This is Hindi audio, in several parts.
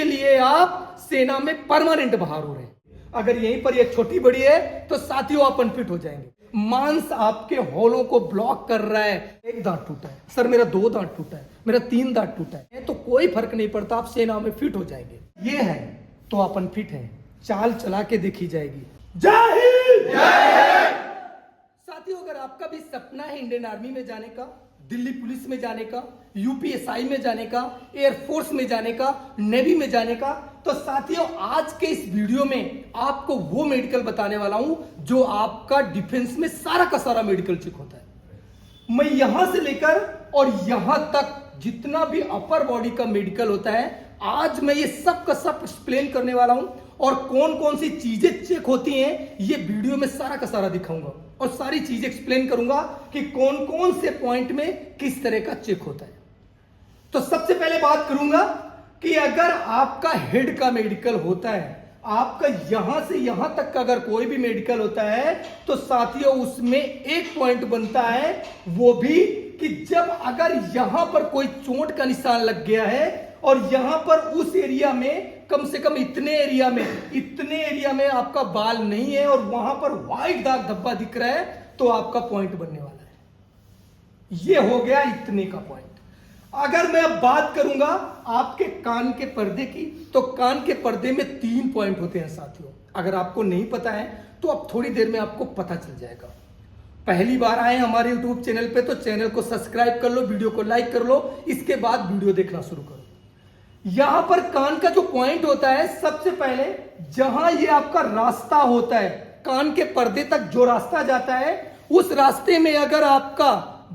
उसके लिए आप सेना में परमानेंट बाहर हो रहे हैं। अगर यहीं पर ये छोटी बड़ी है तो साथियों आप अनफिट हो जाएंगे। मांस आपके हॉलों को ब्लॉक कर रहा है। एक दांत टूटा है, सर मेरा 2 दांत टूटा है, मेरा 3 दांत टूटा है, तो कोई फर्क नहीं पड़ता, आप सेना में फिट हो जाएंगे। ये है तो आप अनफिट हैं, चाल चला के देखी जाएगी। जय हिंद। साथियों, अगर आपका भी सपना है इंडियन आर्मी में जाने का, दिल्ली पुलिस में जाने का, यूपीएसआई में जाने का, एयरफोर्स में जाने का, नेवी में जाने का, तो साथियों आज के इस वीडियो में आपको वो मेडिकल बताने वाला हूं जो आपका डिफेंस में सारा का सारा मेडिकल चेक होता है। मैं यहां से लेकर और यहां तक जितना भी अपर बॉडी का मेडिकल होता है, आज मैं ये सब का सब एक्सप्लेन करने वाला हूं। और कौन कौन सी चीजें चेक होती हैं ये वीडियो में सारा का सारा दिखाऊंगा और सारी चीजें एक्सप्लेन करूंगा कि कौन कौन से पॉइंट में किस तरह का चेक होता है। तो सबसे पहले बात करूंगा कि अगर आपका हेड का मेडिकल होता है, आपका यहां से यहां तक का अगर कोई भी मेडिकल होता है, तो साथियों उसमें एक पॉइंट बनता है, वो भी कि जब अगर यहां पर कोई चोट का निशान लग गया है और यहां पर उस एरिया में कम से कम इतने एरिया में आपका बाल नहीं है और वहां पर व्हाइट दाग धब्बा दिख रहा है, तो आपका पॉइंट बनने वाला है। ये हो गया इतने का पॉइंट। अगर मैं अब बात करूंगा आपके कान के पर्दे की, तो कान के पर्दे में 3 पॉइंट होते हैं साथियों। अगर आपको नहीं पता है तो अब थोड़ी देर में आपको पता चल जाएगा। पहली बार आए हमारे YouTube चैनल पे तो चैनल को सब्सक्राइब कर लो, वीडियो को लाइक कर लो, इसके बाद वीडियो देखना शुरू करो। यहां पर कान का जो पॉइंट होता है, सबसे पहले जहां ये आपका रास्ता होता है, कान के पर्दे तक जो रास्ता जाता है, उस रास्ते में अगर आपका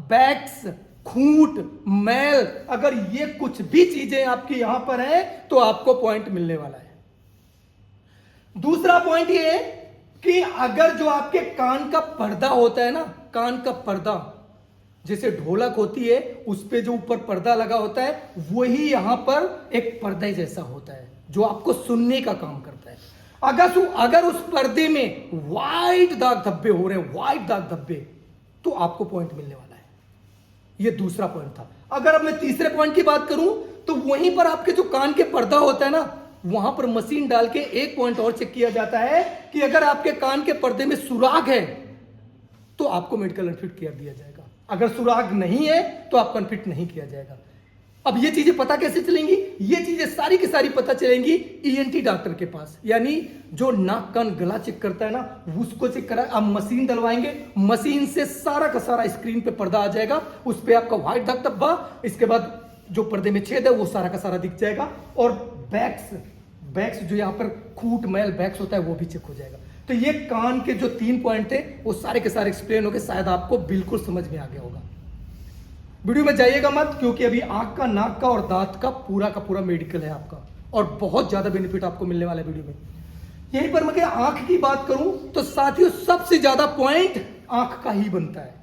बैक्स, खूंट, मैल, अगर ये कुछ भी चीजें आपकी यहां पर है तो आपको पॉइंट मिलने वाला है। दूसरा पॉइंट ये है कि अगर जो आपके कान का पर्दा होता है ना, कान का पर्दा जैसे ढोलक होती है उस पे जो ऊपर पर्दा लगा होता है, वही यहां पर एक पर्दे जैसा होता है जो आपको सुनने का काम करता है। अगर उस पर्दे में व्हाइट दाग धब्बे हो रहे हैं, व्हाइट दाग धब्बे, तो आपको पॉइंट मिलने वाला है। ये दूसरा पॉइंट था। अगर अब मैं तीसरे पॉइंट की बात करूं तो वहीं पर आपके जो कान के पर्दा होता है ना, वहां पर मशीन डाल के एक पॉइंट और चेक किया जाता है कि अगर आपके कान के पर्दे में सुराग है तो आपको मेडिकल अनफिट कर दिया जाएगा, अगर सुराग नहीं है तो आपको अनफिट नहीं किया जाएगा। अब ये चीजें पता कैसे चलेंगी? ये चीजें सारी की सारी पता चलेंगी ईएनटी डॉक्टर के पास, यानी जो नाक कान गला चेक करता है ना, उसको चेक करा। आप मशीन डलवाएंगे, मशीन से सारा का सारा स्क्रीन पे पर्दा आ जाएगा, उस पे आपका व्हाइट दाग धब्बा, इसके बाद जो पर्दे में छेद है वो सारा का सारा दिख जाएगा, और बैक्स जो यहाँ पर खूंट मैल बैक्स होता है वो भी चेक हो जाएगा। तो ये कान के जो 3 पॉइंट थे वो सारे के सारे एक्सप्लेन हो गए, शायद आपको बिल्कुल समझ में आ गया होगा। वीडियो में जाइएगा मत, क्योंकि अभी आंख का, नाक का और दांत का पूरा मेडिकल है आपका, और बहुत ज्यादा बेनिफिट आपको मिलने वाला है वीडियो में। यहीं पर मैं आंख की बात करूं तो साथियों सबसे ज्यादा पॉइंट आंख का ही बनता है।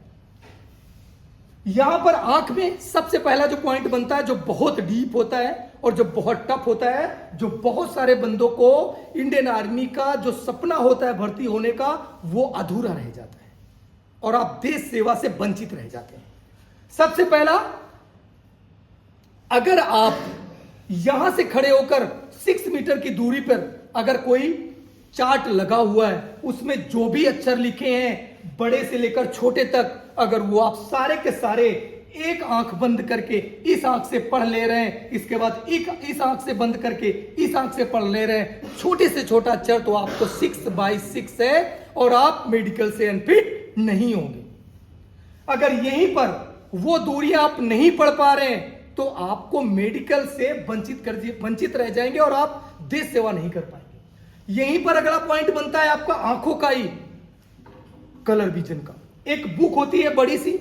यहां पर आंख में सबसे पहला जो पॉइंट बनता है, जो बहुत डीप होता है और जो बहुत टफ होता है, जो बहुत सारे बंदों को इंडियन आर्मी का जो सपना होता है भर्ती होने का, वो अधूरा रह जाता है और आप देश सेवा से वंचित रह जाते हैं। सबसे पहला, अगर आप यहां से खड़े होकर 6 मीटर की दूरी पर अगर कोई चार्ट लगा हुआ है, उसमें जो भी अक्षर लिखे हैं बड़े से लेकर छोटे तक, अगर वो आप सारे के सारे एक आंख बंद करके इस आंख से पढ़ ले रहे हैं, इसके बाद इस आंख से बंद करके इस आंख से पढ़ ले रहे हैं, छोटे से छोटा अक्षर, तो आपको 6/6 है और आप मेडिकल से अनफिट नहीं होंगे। अगर यहीं पर वो दूरी आप नहीं पढ़ पा रहे हैं तो आपको मेडिकल से वंचित रह जाएंगे और आप देश सेवा नहीं कर पाएंगे। यहीं पर अगला पॉइंट बनता है आपका आंखों का ही, कलर विजन का। एक बुक होती है बड़ी सी,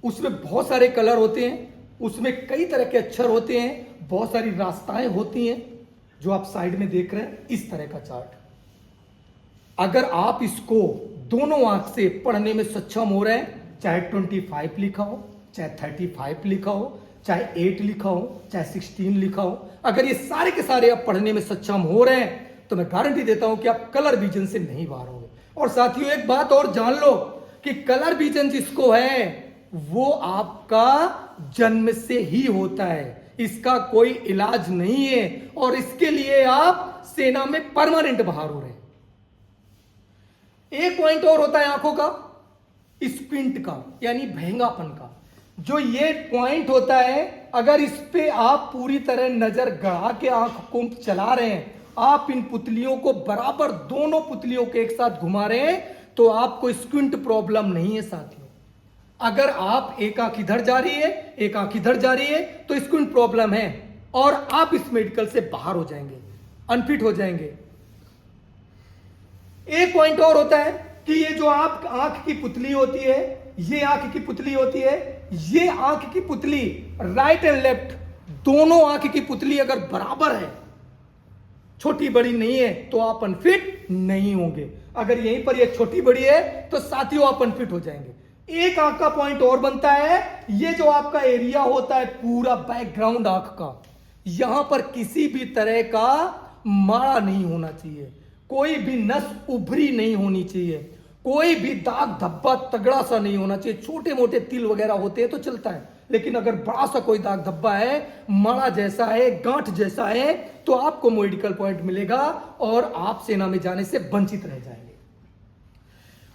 उसमें बहुत सारे कलर होते हैं, उसमें कई तरह के अक्षर होते हैं, बहुत सारी रास्ताएं होती हैं, जो आप साइड में देख रहे हैं, इस तरह का चार्ट। अगर आप इसको दोनों आंख से पढ़ने में सक्षम हो रहे हैं, चाहे 25 लिखा हो, चाहे 35 लिखा हो, चाहे 8 लिखा हो, चाहे 16 लिखा हो, अगर ये सारे के सारे आप पढ़ने में सक्षम हो रहे हैं तो मैं गारंटी देता हूं कि आप कलर विजन से नहीं बाहर होंगे। और साथियों एक बात और जान लो कि कलर विजन जिसको है वो आपका जन्म से ही होता है, इसका कोई इलाज नहीं है और इसके लिए आप सेना में परमानेंट बाहर हो रहे हैं। एक पॉइंट और होता है आंखों का, स्क्विंट का, यानी भैंगापन का। जो ये पॉइंट होता है, अगर इस पे आप पूरी तरह नजर गड़ा के आंख को चला रहे हैं, आप इन पुतलियों को बराबर दोनों पुतलियों के एक साथ घुमा रहे हैं, तो आपको स्क्विंट प्रॉब्लम नहीं है साथियों। अगर आप एक आंख इधर जा रही है, एक आंख इधर जा रही है, तो स्क्विंट प्रॉब्लम है और आप इस मेडिकल से बाहर हो जाएंगे, अनफिट हो जाएंगे। एक पॉइंट और होता है कि ये जो आप आंख की पुतली होती है, ये आंख की पुतली होती है, ये आंख की पुतली राइट एंड लेफ्ट दोनों आंख की पुतली अगर बराबर है, छोटी बड़ी नहीं है, तो आप अनफिट नहीं होंगे। अगर यहीं पर ये छोटी बड़ी है तो साथियों आप अनफिट हो जाएंगे। एक आंख का पॉइंट और बनता है, ये जो आपका एरिया होता है पूरा बैकग्राउंड आंख का, यहां पर किसी भी तरह का माड़ा नहीं होना चाहिए, कोई भी नस उभरी नहीं होनी चाहिए, कोई भी दाग धब्बा तगड़ा सा नहीं होना चाहिए। छोटे मोटे तिल वगैरह होते हैं तो चलता है, लेकिन अगर बड़ा सा कोई दाग धब्बा है, माड़ा जैसा है, गांठ जैसा है, तो आपको मेडिकल पॉइंट मिलेगा और आप सेना में जाने से वंचित रह जाएंगे।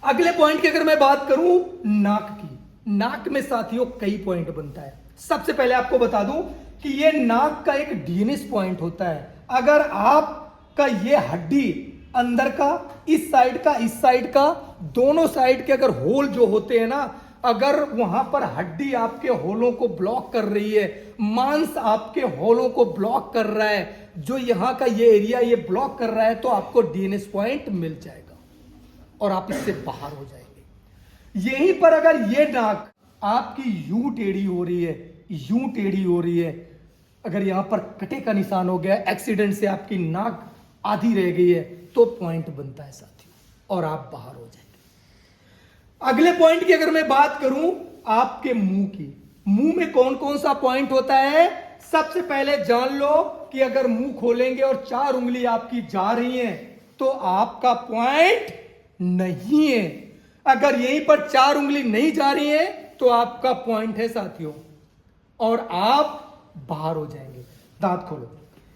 अगले पॉइंट की अगर मैं बात करूं नाक की, नाक में साथियों कई पॉइंट बनता है। सबसे पहले आपको बता दूं कि ये नाक का एक डीएनएस पॉइंट होता है। अगर आपका ये हड्डी अंदर का, इस साइड का, दोनों साइड के अगर होल जो होते हैं ना, अगर वहां पर हड्डी आपके होलों को ब्लॉक कर रही है, मांस आपके होलों को ब्लॉक कर रहा है, जो यहां का ये एरिया ये ब्लॉक कर रहा है, तो आपको डीएनएस पॉइंट मिल जाएगा और आप इससे बाहर हो जाएंगे। यहीं पर अगर ये नाक आपकी यूं टेढ़ी हो रही है, यूं टेढ़ी हो रही है, अगर यहां पर कटे का निशान हो गया, एक्सीडेंट से आपकी नाक आधी रह गई है, तो पॉइंट बनता है साथियों और आप बाहर हो जाएंगे। अगले पॉइंट की अगर मैं बात करूं आपके मुंह की, मुंह में कौन कौन सा पॉइंट होता है। सबसे पहले जान लो कि अगर मुंह खोलेंगे और 4 उंगली आपकी जा रही हैं, तो आपका पॉइंट नहीं है। अगर यहीं पर 4 उंगली नहीं जा रही है, तो आपका पॉइंट है साथियों और आप बाहर हो जाएंगे। दांत खोलो,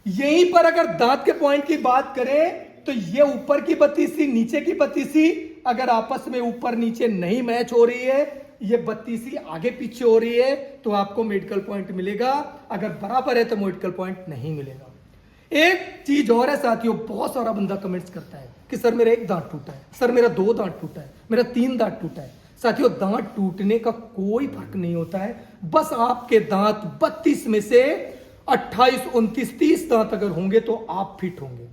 यहीं पर अगर दांत के पॉइंट की बात करें, तो ये ऊपर की बत्तीसी, नीचे की बत्तीसी अगर आपस में ऊपर नीचे नहीं मैच हो रही है, ये बत्तीसी आगे पीछे हो रही है, तो आपको मेडिकल पॉइंट मिलेगा। अगर बराबर है तो मेडिकल पॉइंट नहीं मिलेगा। एक चीज और है साथियों, बहुत सारा बंदा कमेंट्स करता है कि सर मेरा 1 दांत टूटा है, सर मेरा 2 दांत टूटा है, मेरा 3 दांत टूटा है। साथियों दांत टूटने का कोई फर्क नहीं होता है, बस आपके दांत 32 में से 28, 29, 30 दांत अगर होंगे तो आप फिट होंगे।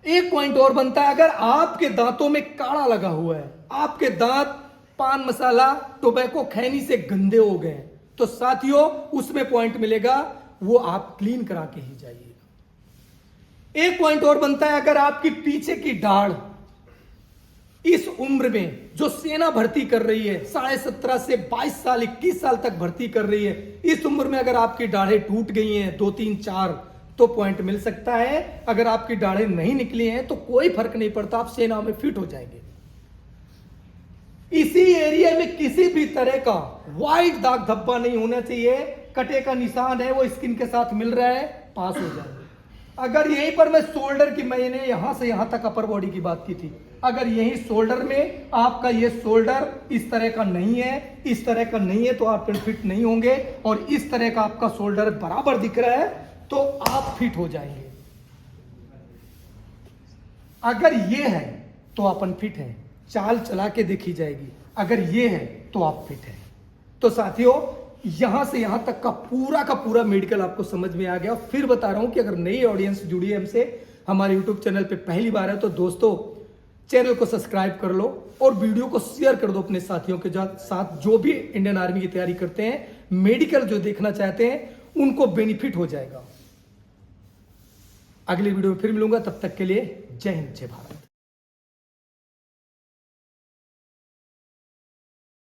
एक पॉइंट और बनता है, अगर आपके दांतों में काड़ा लगा हुआ है, आपके दांत पान मसाला टोबैको खैनी से गंदे हो गए, तो साथियों उसमें पॉइंट मिलेगा, वो आप क्लीन करा के ही जाइएगा। एक पॉइंट और बनता है, अगर आपकी पीछे की दाढ़ इस उम्र में जो सेना भर्ती कर रही है, 17.5 से 22 साल 21 साल तक भर्ती कर रही है, इस उम्र में अगर आपकी दाढ़ें टूट गई हैं 2, 3, 4, तो पॉइंट मिल सकता है। अगर आपकी दाढ़ें नहीं निकली हैं तो कोई फर्क नहीं पड़ता, आप सेना में फिट हो जाएंगे। इसी एरिया में किसी भी तरह का वाइट दाग धब्बा नहीं होना चाहिए, कटे का निशान है वो स्किन के साथ मिल रहा है, पास हो जाएंगे। अगर यहीं पर मैं शोल्डर की, मैंने यहां से यहां तक अपर बॉडी की बात की थी, अगर यही शोल्डर में आपका ये शोल्डर इस तरह का नहीं है, इस तरह का नहीं है, तो आप फिट नहीं होंगे, और इस तरह का आपका शोल्डर बराबर दिख रहा है तो आप फिट हो जाएंगे। अगर ये है तो आप अनफिट है, चाल चला के देखी जाएगी। अगर ये है तो आप फिट है। तो साथियों यहां से यहां तक का पूरा मेडिकल आपको समझ में आ गया। फिर बता रहा हूं कि अगर नई ऑडियंस जुड़ी है हमसे, हमारे यूट्यूब चैनल पे पहली बार है, तो दोस्तों चैनल को सब्सक्राइब कर लो और वीडियो को शेयर कर दो अपने साथियों के साथ, जो भी इंडियन आर्मी की तैयारी करते हैं, मेडिकल जो देखना चाहते हैं, उनको बेनिफिट हो जाएगा। अगली वीडियो में फिर मिलूंगा, तब तक के लिए जय हिंद, जय भारत।